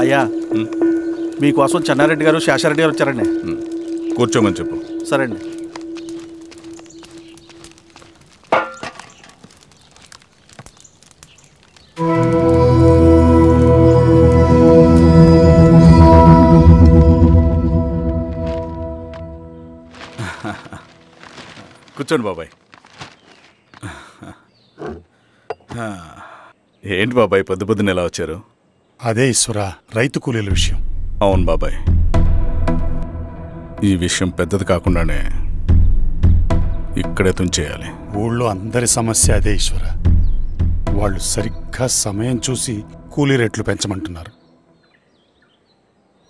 అయ్యా మీకోసం చెన్నారెడ్డి గారు శేషారెడ్డి గారు వచ్చారండి. కూర్చోమని చెప్పు. సరే అండి. కూర్చోండి బాబాయ్. ఏంటి బాబాయ్ పొద్దున ఎలా వచ్చారు? అదే ఈశ్వర, రైతు కూలీల విషయం. అవును బాబాయ్, ఈ విషయం పెద్దది కాకుండానే ఇక్కడే తుంచేయాలి. ఊళ్ళో అందరి సమస్య అదే ఈశ్వర. వాళ్ళు సరిగ్గా సమయం చూసి కూలీ రేట్లు పెంచమంటున్నారు.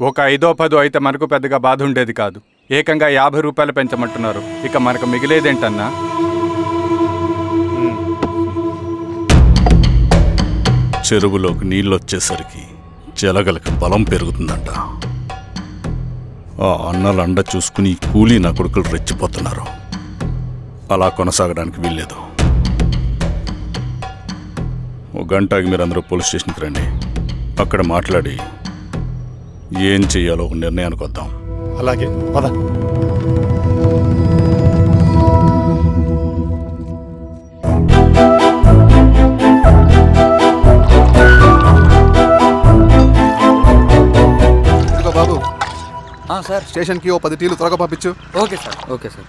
ఒక 5-10 అయితే మనకు పెద్దగా బాధ ఉండేది కాదు. ఏకంగా 50 రూపాయలు పెంచమంటున్నారు. ఇక మనకు మిగిలేదేంటన్నా? చెరువులోకి నీళ్ళు వచ్చేసరికి జలగలకి బలం పెరుగుతుందంట. ఆ అన్నల అండ చూసుకుని కూలీ నా కొడుకులు రెచ్చిపోతున్నారు. అలా కొనసాగడానికి వీల్లేదు. ఓ గంటకి మీరందరూ పోలీస్ స్టేషన్కి రండి. అక్కడ మాట్లాడి ఏం చెయ్యాలో ఒక నిర్ణయానికి వద్దాం. అలాగే పద. బాబు సార్, స్టేషన్కి ఓ 10 టీలు త్వరగా పంపించు. Okay sir. Okay sir.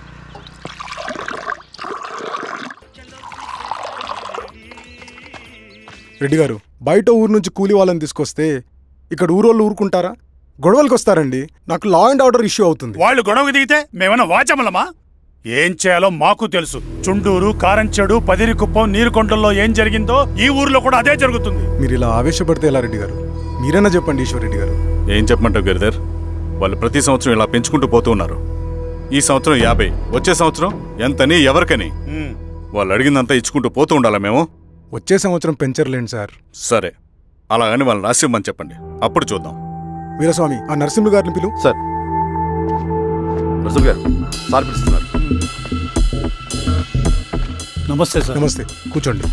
Reddy గారు, బయట ఊరు నుంచి కూలీ వాళ్ళని తీసుకొస్తే ఇక్కడ ఊరోళ్ళు ఊరుకుంటారా? గొడవలకు వస్తారండి. నాకు లా అండ్ ఆర్డర్ ఇష్యూ అవుతుంది. వాళ్ళు గొడవకు దిగితే మేమన్నా వాచమలమా? ఏం చేయాలో మాకు తెలుసు. చుండూరు, కారంచెడు, పదిరికుప్పం, నీరుకొండల్లో ఏం జరిగిందో ఈ ఊర్లో కూడా అదే జరుగుతుంది. మీరు ఇలా ఆవేశపడితే ఎలా రెడ్డి గారు? మీరైనా చెప్పండి ఈశ్వర్ రెడ్డి గారు. ఏం చెప్పమంటావు గిరిధర్? వాళ్ళు ప్రతి సంవత్సరం ఇలా పెంచుకుంటూ పోతూ ఉన్నారు. ఈ సంవత్సరం 50, వచ్చే సంవత్సరం ఎంతని ఎవరికని వాళ్ళు అడిగిందంతా ఇచ్చుకుంటూ పోతూ ఉండాలా మేము? వచ్చే సంవత్సరం పెంచర్లేండి సార్. సరే, అలాగని వాళ్ళని రాసిమ్మని చెప్పండి, అప్పుడు చూద్దాం. వీరస్వామి, ఆ నరసింహులు గారిని పిలువు. సార్, నరసింహ గారు సార్ పిలుస్తున్నారు. నమస్తే సార్. నమస్తే, కూర్చోండి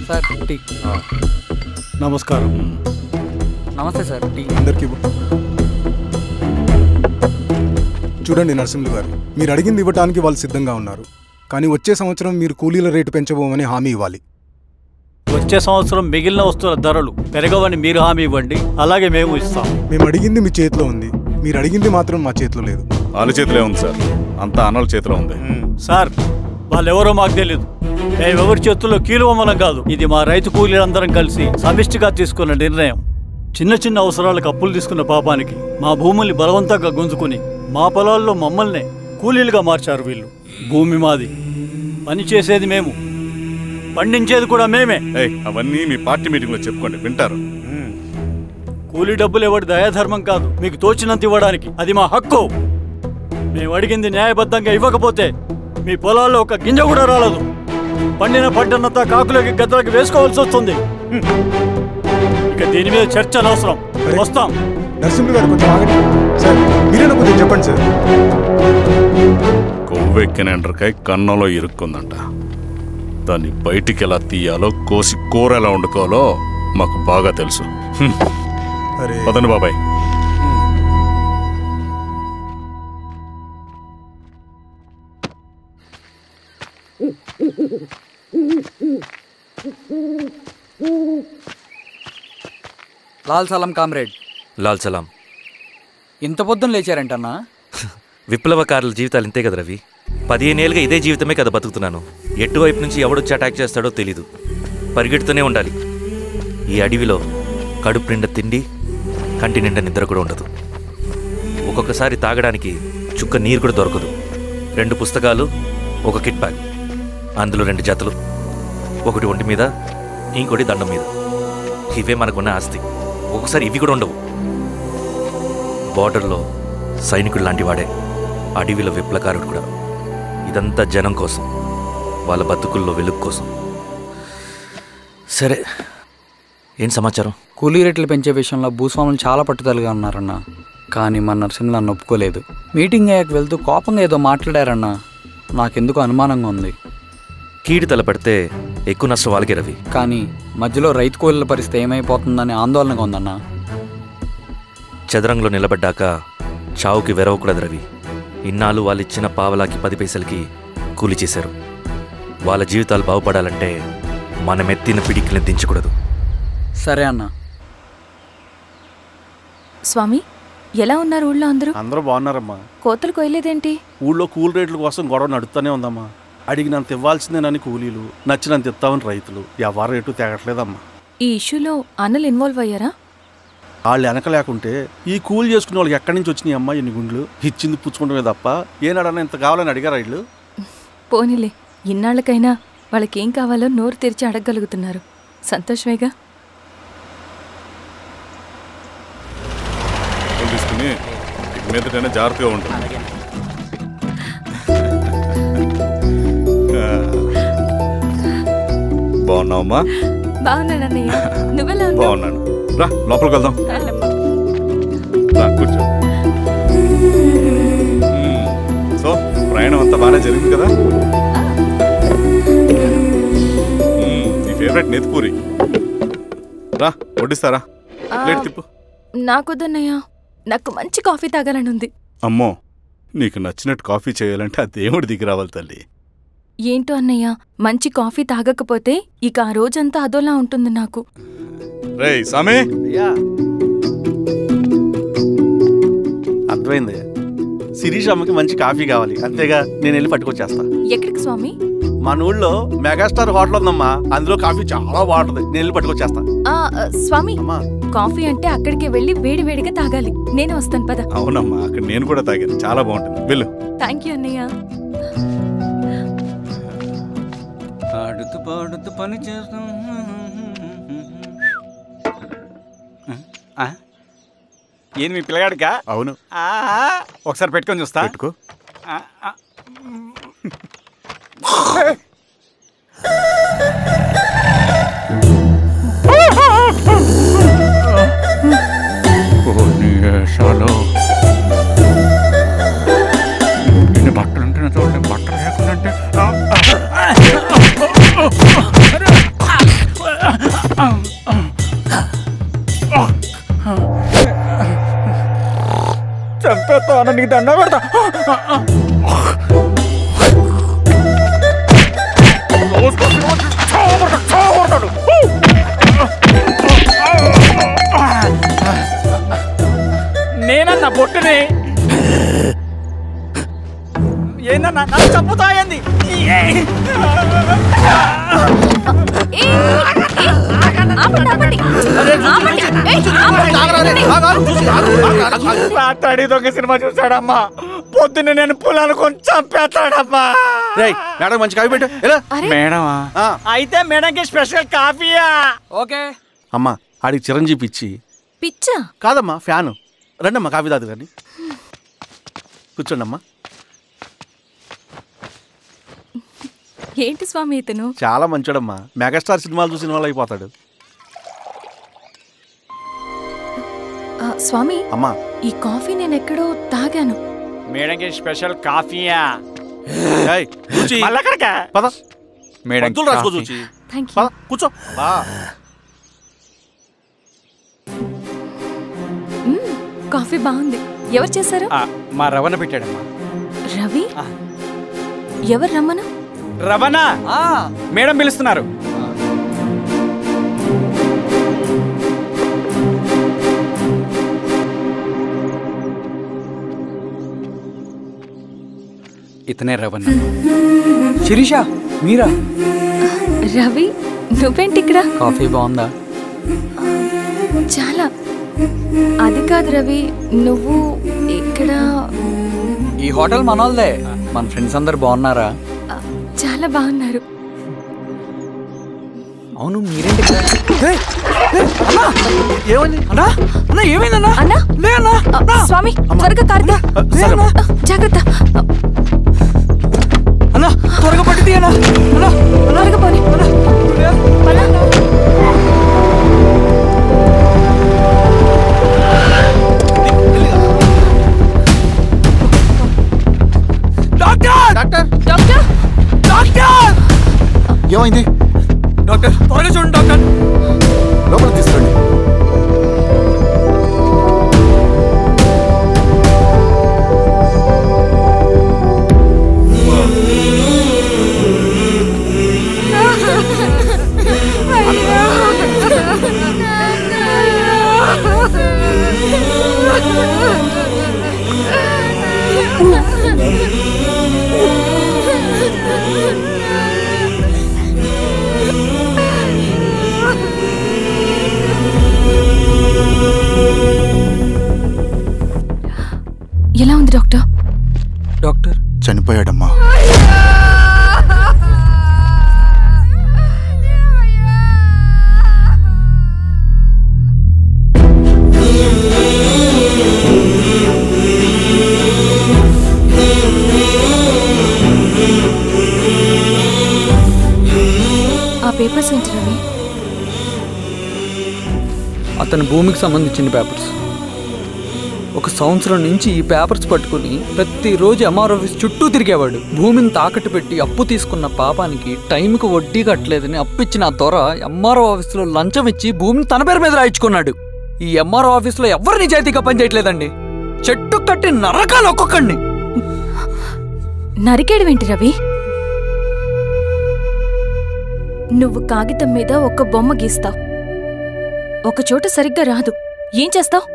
సార్. టీ. నమస్కారం. నమస్తే సార్. టీ అందరికీ చూడండి. నరసింహులు గారు, మీరు అడిగింది ఇవ్వటానికి వాళ్ళు సిద్ధంగా ఉన్నారు. కానీ వచ్చే సంవత్సరం మీరు కూలీల రేటు పెంచబోమని హామీ ఇవ్వాలి. వచ్చే సంవత్సరం మిగిలిన వస్తువుల ధరలు పెరగవని మీరు హామీ ఇవ్వండి, అలాగే మేము ఇస్తాం. మేము అడిగింది మీ చేతిలో ఉంది, మీరు అడిగింది మాత్రం మా చేతిలో లేదు. వాళ్ళ చేతిలో ఉంది సార్, అంతా అన్నల చేతిలో ఉంది. సార్, వాళ్ళెవరో మాకు తెలియదు. మేమెవరి చేతుల్లో కీలువమలం కాదు. ఇది మా రైతు కూలీలందరం కలిసి సమిష్టిగా తీసుకున్న నిర్ణయం. చిన్న చిన్న అవసరాలకు అప్పులు తీసుకున్న పాపానికి మా భూముల్ని బలవంతంగా గుంజుకుని మా పొలాల్లో మమ్మల్నే కూలీలుగా మార్చారు వీళ్ళు. భూమి మాది, పని చేసేది మేము, పండించేది కూడా మేమే. అవన్నీ మీ పార్టీ మీటింగ్ లో చెప్పుకోండి, వింటారు. కూలీ డబ్బులు ఇవ్వడం దయాధర్మం కాదు, మీకు తోచినంత ఇవ్వడానికి అది మా హక్కు. మేము అడిగింది న్యాయబద్ధంగా ఇవ్వకపోతే మీ పొలాల్లో ఒక గింజ కూడా రాలదు. పండిన పంటనంతా కాకులకి గద్దలకి వేసుకోవాల్సి వస్తుంది. ఇక దీని మీద చర్చ అనవసరం. వస్తాం. నరసింహులు గారు, కొంచెం ఆగండి సార్. మీరైనా కొంచెం చెప్పండి సార్. కొవ్వెక్కిన ఎండ్రకాయ కన్నంలో ఇరుక్కుందంట. దాన్ని బయటికి ఎలా తీయాలో, కోసి కూర ఎలా వండుకోవాలో మాకు బాగా తెలుసు. పదండి బాబాయ్. లాల్ సలాం కామ్రేడ్. లాల్ సలాం. ఇంత పొద్దున లేచారంటన్నా? విప్లవకారుల జీవితాలు ఇంతే కదా రవి. 15 ఏళ్ళుగా ఇదే జీవితమే కదా బతుకుతున్నాను. ఎటువైపు నుంచి ఎవడొచ్చి అటాక్ చేస్తాడో తెలీదు. పరిగెడుతూనే ఉండాలి. ఈ అడవిలో కడుపు నిండా తిండి, కంటి నిండా నిద్ర కూడా ఉండదు. ఒక్కొక్కసారి తాగడానికి చుక్క నీరు కూడా దొరకదు. 2 పుస్తకాలు, ఒక కిట్ బ్యాగ్, అందులో 2 జతలు, ఒకటి ఒంటి మీద, ఇంకోటి దండం మీద. ఇవే మనకున్న ఆస్తి. ఒక్కొక్కసారి ఇవి కూడా ఉండవు. బార్డర్లో సైనికుడు లాంటి వాడే, అడవిలో విప్లవకారుడు కూడా. ఇదంతా జనం కోసం, వాళ్ళ బతుకుల్లో వెలుగు కోసం. సరే, ఏం సమాచారం? కూలీ రేట్లు పెంచే విషయంలో భూస్వాములు చాలా పట్టుదలగా ఉన్నారన్న. కానీ మన నరసింహులు నన్ను ఒప్పుకోలేదు. మీటింగ్ అయ్యాక వెళ్తూ కోపంగా ఏదో మాట్లాడారన్నా. నాకెందుకు అనుమానంగా ఉంది. కీడు తలపడితే ఎక్కువ నష్టం వాళ్ళకి రవి. కానీ మధ్యలో రైతు కూలీల పరిస్థితి ఏమైపోతుందని ఆందోళనగా ఉందన్నా. చదరంగంలో నిలబడ్డాక చావుకి వెరవకూడదు రవి. ఇన్నాళ్ళు వాళ్ళు ఇచ్చిన పావలాకి 10 పైసలకి కూలి చేశారు. వాళ్ళ జీవితాలు బాగుపడాలంటే మనం ఎత్తిన పిడికిని దించకూడదు. సరే అన్న. స్వామి, ఎలా ఉన్నారు ఊళ్ళో అందరూ? అందరూ బాగున్నారమ్మా. కోతలు కొయ్యలేదేంటి? ఊళ్ళో కూలి రేట్ల కోసం గొడవ నడుస్తూనే ఉందమ్మా. అడిగినంత ఇవ్వాల్సిందేనని కూలీలు, నచ్చినంత ఇస్తామని రైతులు. ఎవరు రేటు తేగట్లేదమ్మా. ఈ ఇష్యూలో అన్నలు ఇన్వాల్వ్ అయ్యారా? వాళ్ళు వెనక లేకుంటే ఈ కూలి చేసుకునే వాళ్ళకి ఎక్కడి నుంచి వచ్చినాయి అమ్మా ఎన్ని గుండ్లు? ఇచ్చింది పుచ్చుకుంటమే తప్ప ఏనాడన్నా ఇంత కావాలని అడిగారు వీళ్ళు. పోనీలే, ఇన్నాళ్ళకైనా వాళ్ళకేం కావాలో నోరు తెరిచి అడగగలుగుతున్నారు. సంతోషమేగా. తీసుకుని మీదటైనా జాగ్రత్తగా ఉంటుంది. బాగున్నావమ్మా? బాగున్నానన్నయ్య, నువ్వెలా ఉన్నావు? బాగున్నాను. రా లోపలికి వెళ్దాం. కూర్చో. సో ప్రయాణం అంతా బాగానే జరిగింది కదా? నీ ఫేవరెట్ నెత్తిపూరి. రా వడ్డిస్తారా? ప్లేట్ తిప్పు. నాకొద్దన్నయ్య, నాకు మంచి కాఫీ తాగాలని ఉంది. అమ్మో, నీకు నచ్చినట్టు కాఫీ చేయాలంటే ఆ దేవుడి దిగి రావాలి తల్లి. ఏంటో అన్నయ్య, మంచి కాఫీ తాగకపోతే ఇక ఆ రోజంతా అదోలా ఉంటుంది నాకు. రేయ్ సామే, అర్థమైంది. శిరీష్ అమ్మకి మంచి కాఫీ కావాలి, అంతేగా నేను వెళ్ళి పట్టుకొచ్చేస్తా. ఎక్కడికి స్వామి? మన ఊళ్ళో మెగాస్టార్ హోటల్ ఉందమ్మా, అందులో కాఫీ చాలా బాగుంటుంది. నేను వెళ్ళి పట్టుకొచ్చేస్తా. స్వామి, కాఫీ అంటే అక్కడికి వెళ్ళి వేడి వేడిగా తాగాలి. నేను వస్తాను పద. అవునమ్మా, అక్కడ నేను కూడా తాగాను, చాలా బాగుంటుంది. వెళ్ళు. థ్యాంక్ యూ అన్నయ్య. ఆడుతూ పాడుతూ పని చేస్తాం. ఏంది మీ పిల్లగాడికా? అవును. ఒకసారి పెట్టుకొని చూస్తా. పెట్టుకో. ఇన్ని బట్టలు ఉంటే చూడండి, బట్టలు లేకుంటే చంపేస్తాను. నీకు దండ పెడతా. నేనన్నా బొట్టుని ఏందన్నా నన్ను చంపుతాయంది. రాత్రి దొంగ సినిమా చూసాడమ్మా, పొద్దున్న నేను పొలాలు కొంచెం చంపేస్తాడమ్మా. మేడం మంచి కాఫీ పెట్టు. మేడమా? అయితే మేడంకి స్పెషల్ కాఫీయా? ఓకే అమ్మా. ఆడికి చిరంజీవి పిచ్చి. పిచ్చా? కాదమ్మా, ఫ్యాను. రండమ్మా కాఫీ తాదు కానీ. కూర్చోండి అమ్మా. ఏంటి స్వామి ఇతను? చాలా మంచోడమ్మా, మెగాస్టార్ సినిమాలు చూసిన వాళ్ళు అయిపోతాడు. స్వామి అమ్మా, ఈ కాఫీ నేను ఎక్కడో తాగాను. మేడంకి స్పెషల్ కాఫీయా? పద మేడం రాసుకో చూచి. Thank you. కూర్చో. కాఫీ బాగుంది. ఎవరు చేశారు? మా రవణ పెట్టాడమ్మా. రవి? ఎవరు రమ్మను? రవణ మేడం పిలుస్తున్నారు. ఇతనే రవణ. శిరీష మీరా? రవి, నువ్వేంటి ఇక్కడ? కాఫీ బాగుందా? చాలా. అది కాదు రవి, నువ్వు ఇక్కడ. ఈ హోటల్ మనోల్దే. మన ఫ్రెండ్స్ అందరు బాగున్నారా? చాలా బాగున్నారు. అవును, మీరేంటి ఇక్కడ? ఏమైందన్నా? అన్నా, స్వామి త్వరగా కారుతా. జాగ్రత్త అన్నా, త్వరగా పట్టి తీయనా. త్వరగా పోనీ. ఏమైంది డాక్టర్? త్వరగా చూడండి డాక్టర్. లోపలికి తీసుకురండి. ఎలా ఉంది డాక్టర్? డాక్టర్ చనిపోయాడమ్మా. ఆ పేపర్స్ ఏంటి రవి? అతని భూమికి సంబంధించిన పేపర్స్. ఒక సంవత్సరం నుంచి ఈ పేపర్స్ పట్టుకుని ప్రతిరోజు ఎంఆర్ ఆఫీస్ చుట్టూ తిరిగేవాడు. భూమిని తాకట్టు పెట్టి అప్పు తీసుకున్న పాపానికి టైంకి వడ్డీ కట్టలేదని అప్పిచ్చిన ఆ దొర ఎంఆర్ఓ ఆఫీస్లో లంచం ఇచ్చి భూమిని తన పేరు మీద రాయించుకున్నాడు. ఈ ఎంఆర్ఓ ఆఫీస్లో ఎవరు నిజాయితీగా పనిచేయట్లేదండి. చెట్టు కట్టి నరకాలు ఒక్కొక్కడిని. నరికేయడం ఏంటి రవి? నువ్వు కాగితం మీద ఒక బొమ్మ గీస్తావు, ఒక చోట సరిగ్గా రాదు, ఏం చేస్తావు?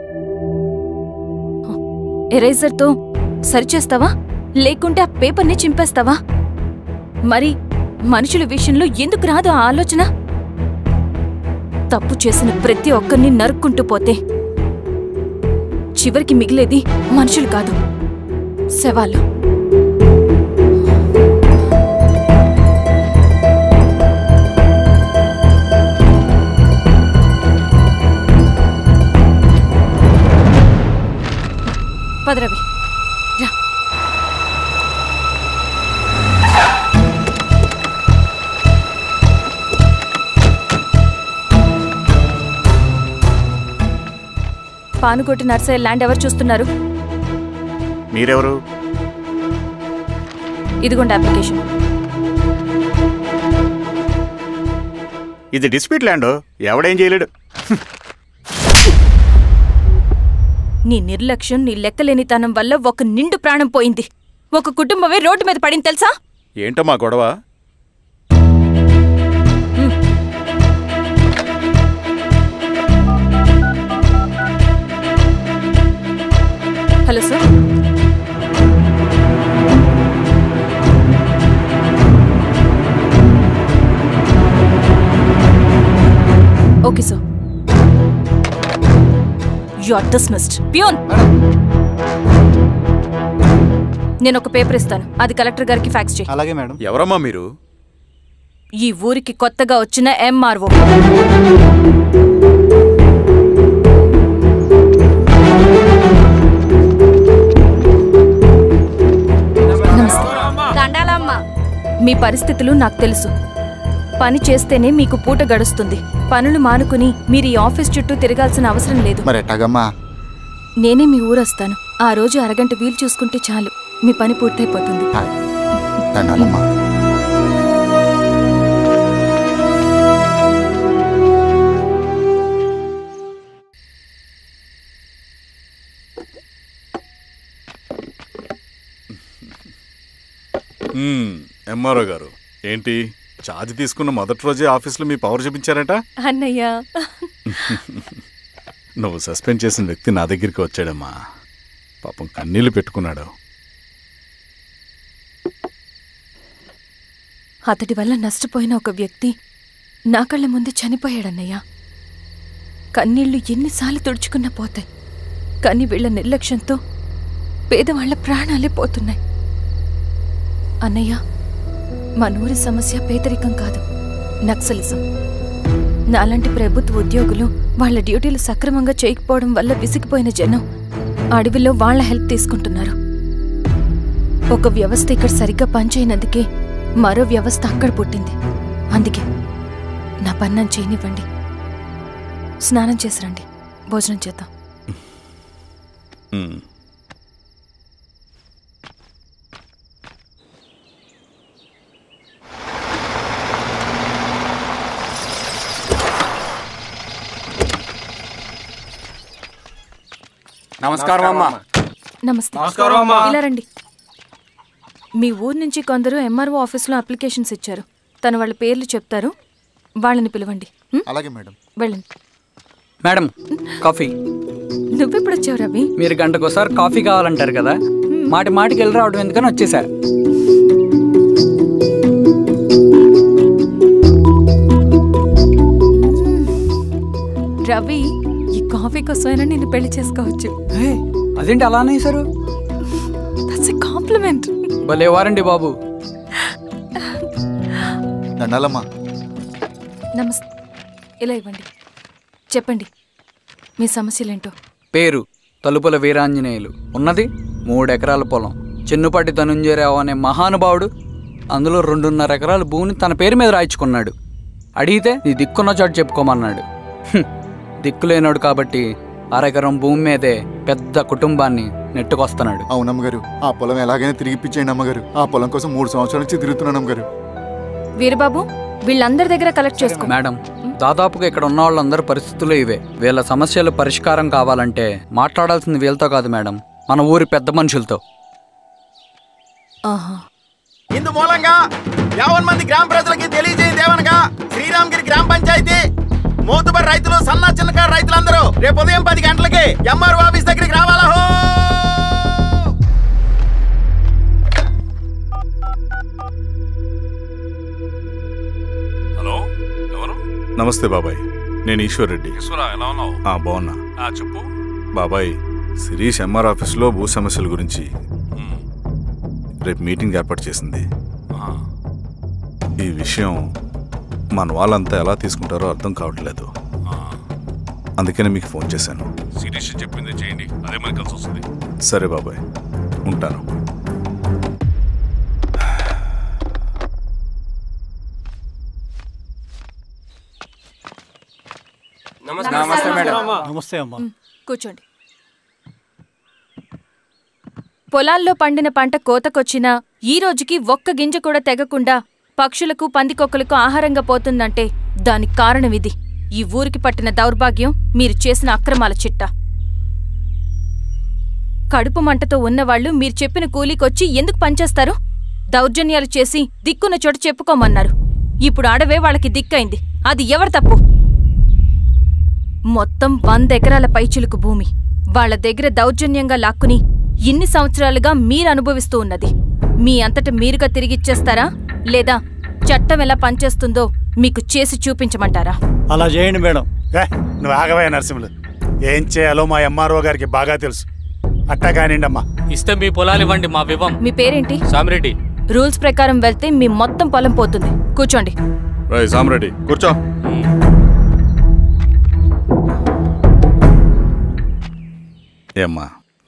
ఎరేజర్తో సరిచేస్తావా, లేకుంటే ఆ పేపర్ని చింపేస్తావా? మరి మనుషుల విషయంలో ఎందుకు రాదు ఆ ఆలోచన? తప్పు చేసిన ప్రతి ఒక్కరిని నరుక్కుంటూ పోతే చివరికి మిగిలేది మనుషులు కాదు, శవాలు. పదరవి రా. పానుకోటి నర్సయ్య ల్యాండ్ ఎవరు చూస్తున్నారు? మీరెవరు? ఇదిగోండి అప్లికేషన్. ఇది డిస్ప్యూట్ ల్యాండ్, ఎవడేం చేయలేడు. నీ నిర్లక్ష్యం, నీ లెక్కలేనితనం వల్ల ఒక నిండు ప్రాణం పోయింది. ఒక కుటుంబమే రోడ్డు మీద పడింది తెలుసా? ఏంటో మా గొడవ? Hello sir. Okay sir. You are dismissed. Pion! నేను ఒక పేపర్ ఇస్తాను, అది కలెక్టర్ గారికి ఫ్యాక్స్ చేయి. అలాగే మేడం. ఎవరమ్మా మీరు? ఈ ఊరికి కొత్తగా వచ్చిన ఎంఆర్ఓ. మీ పరిస్థితులు నాకు తెలుసు. పని చేస్తేనే మీకు పూట గడుస్తుంది. పనులు మానుకుని మీరు ఈ ఆఫీస్ చుట్టూ తిరగాల్సిన అవసరం లేదు. నేనే మీ ఊరొస్తాను. ఆ రోజు అరగంట వీలు చూసుకుంటే చాలు, మీ పని పూర్తయిపోతుంది. ఎంఆర్ఓ గారు, ఏంటి ఛార్జ్ తీసుకున్న మొదటి రోజే ఆఫీస్లో మీ పవర్ చూపించారట? అన్నయ్య, నువ్వు సస్పెండ్ చేసిన వ్యక్తి నా దగ్గరికి వచ్చాడమ్మా. పాపం కన్నీళ్లు పెట్టుకున్నాడు. అతడి వల్ల నష్టపోయిన ఒక వ్యక్తి నా కళ్ళ ముందు చనిపోయాడన్నయ్య. కన్నీళ్లు ఎన్నిసార్లు తుడుచుకున్నా పోతాయి, కానీ వీళ్ల నిర్లక్ష్యంతో పేదవాళ్ల ప్రాణాలే పోతున్నాయి. అన్నయ్య, మా నూరి సమస్య పేదరికం కాదు, నక్సలిజం. నాలాంటి ప్రభుత్వ ఉద్యోగులు వాళ్ల డ్యూటీలు సక్రమంగా చేయకపోవడం వల్ల విసిగిపోయిన జనం అడవిలో వాళ్ల హెల్ప్ తీసుకుంటున్నారు. ఒక వ్యవస్థ ఇక్కడ సరిగ్గా పనిచేయనందుకే మరో వ్యవస్థ అక్కడ పుట్టింది. అందుకే నా పన్నం చేయనివ్వండి. స్నానం చేసిరండి, భోజనం చేద్దాం. నమస్కారం అమ్మా. నమస్తే. ఇలా రండి. మీ ఊరు నుంచి కొందరు ఎంఆర్ఓ ఆఫీస్లో అప్లికేషన్స్ ఇచ్చారు. తను వాళ్ళ పేర్లు చెప్తారు, వాళ్ళని పిలవండి. అలాగే మేడం. వెళ్ళండి. Madam, coffee. నువ్వెప్పుడు వచ్చావు రవి? మీరు గంటకోసారి కాఫీ కావాలంటారు కదా, మాటి మాటికి వెళ్ళి రావడం ఎందుకని వచ్చేసా. రవి, ఈ కాఫీ కోసమైనా నేను పెళ్లి చేసుకోవచ్చు. అదేంటి అలా అనేసారు? కాంప్లిమెంట్. భలే వారండి బాబు. దండాలమ్మా. నమస్తే. ఇలా ఇవ్వండి. చెప్పండి మీ సమస్యలేంటో. పేరు తలుపుల వీరాంజనేయులు. ఉన్నది 3 ఎకరాల పొలం. చెన్నుపాటి ధనుంజయరావు అనే మహానుభావుడు అందులో 2.5 ఎకరాల భూమిని తన పేరు మీద రాయించుకున్నాడు. అడిగితే నీ దిక్కున్న చోటు చెప్పుకోమన్నాడు. దిక్కులేనాడు కాబట్టి 1/2 ఎకరం భూమి మీదే పెద్ద కుటుంబాన్ని నెట్టుకొస్తున్నాడు. అవునమ్మగారు, ఆ పొలం ఎలాగైనా తిరిగి ఇప్పించేయండి అమ్మగారు. ఆ పొలం కోసం 3 సంవత్సరాల నుంచి తిరుగుతున్నాను అమ్మగారు. వీరబాబు వీళ్ళందరి దగ్గర కలెక్ట్ చేసుకో. మేడం, దాదాపుగా ఇక్కడ ఉన్న వాళ్ళందరి పరిస్థితులు ఇవే. వీళ్ళ సమస్యలు పరిష్కారం కావాలంటే మాట్లాడాల్సింది వీళ్ళతో కాదు మేడం, మన ఊరి పెద్ద మనుషులతో. ఇందు మూలంగా 50 మంది గ్రామ ప్రజలకి తెలియజేయదేవనగా శ్రీరామగిరి గ్రామ పంచాయతీ మోతుబడి రైతులు, సన్న చిన్నకారు రైతులందరూ రేపు ఉదయం 10 గంటలకి ఎంఆర్ఓ ఆఫీస్ దగ్గరికి రావాలా. హలో, ఎవరు? నమస్తే బాబాయ్, నేను ఈశ్వర్ రెడ్డి. ఎలా ఉన్నావు? బాగున్నా. చెప్పు బాబాయ్, శిరీష్ ఎంఆర్ ఆఫీస్లో భూ సమస్యల గురించి రేపు మీటింగ్ ఏర్పాటు చేసింది. ఈ విషయం మన వాళ్ళంతా ఎలా తీసుకుంటారో అర్థం కావట్లేదు. అందుకనే మీకు ఫోన్ చేశాను. శిరీష్ చెప్పింది చేయండి, అదే మనకి కలిసి వస్తుంది. సరే బాబాయ్, ఉంటాను. నమస్తే మేడం. నమస్తే అమ్మా. కూర్చోండి. పొలాల్లో పండిన పంట కోతకొచ్చినా ఈ రోజుకి ఒక్క గింజ కూడా తెగకుండా పక్షులకు, పందికొక్కలకు ఆహారంగా పోతుందంటే దానికి కారణం ఇది. ఈ ఊరికి పట్టిన దౌర్భాగ్యం మీరు చేసిన అక్రమాల చిట్టా. కడుపు మంటతో ఉన్నవాళ్లు మీరు చెప్పిన కూలీకొచ్చి ఎందుకు పనిచేస్తారు? దౌర్జన్యాలు చేసి దిక్కున్న చోట చెప్పుకోమన్నారు. ఇప్పుడు అడవే వాళ్ళకి దిక్కైంది. అది ఎవరి తప్పు? మొత్తం 100 ఎకరాల పైచిలుకు భూమి వాళ్ల దగ్గర దౌర్జన్యంగా లాక్కుని ఇన్ని సంవత్సరాలుగా మీరు అనుభవిస్తూ ఉన్నది. మీ అంతట మీరుగా తిరిగిచ్చేస్తారా, లేదా చట్టం ఎలా పనిచేస్తుందో మీకు చేసి చూపించమంటారా? అలా చేయండి మేడం. నువ్వు ఆగవయ్య నరసింహులు. ఏం చేయాలో మా ఎంఆర్ఓ గారికి బాగా తెలుసు. అట్టా కానివ్వండమ్మా. ఇస్తే మీ పొలాలు ఇవ్వండి, మా వివం. మీ పేరేంటి? సామిరెడ్డి. రూల్స్ ప్రకారం వెళ్తే మీ మొత్తం పొలం పోతుంది. కూర్చోండి. సామిరెడ్డి కూర్చో. ఏమ్మా,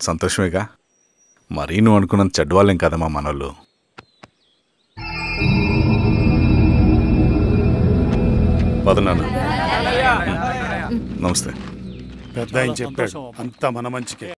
సంతోషమేగా? మరీ నువ్వు అనుకున్నంత చెడ్డవాళ్ళేం కదమ్మా మనోళ్ళు. పదనాన్న. నమస్తే. పెద్ద ఆయన చెప్పాడు, అంతా మన మంచికే.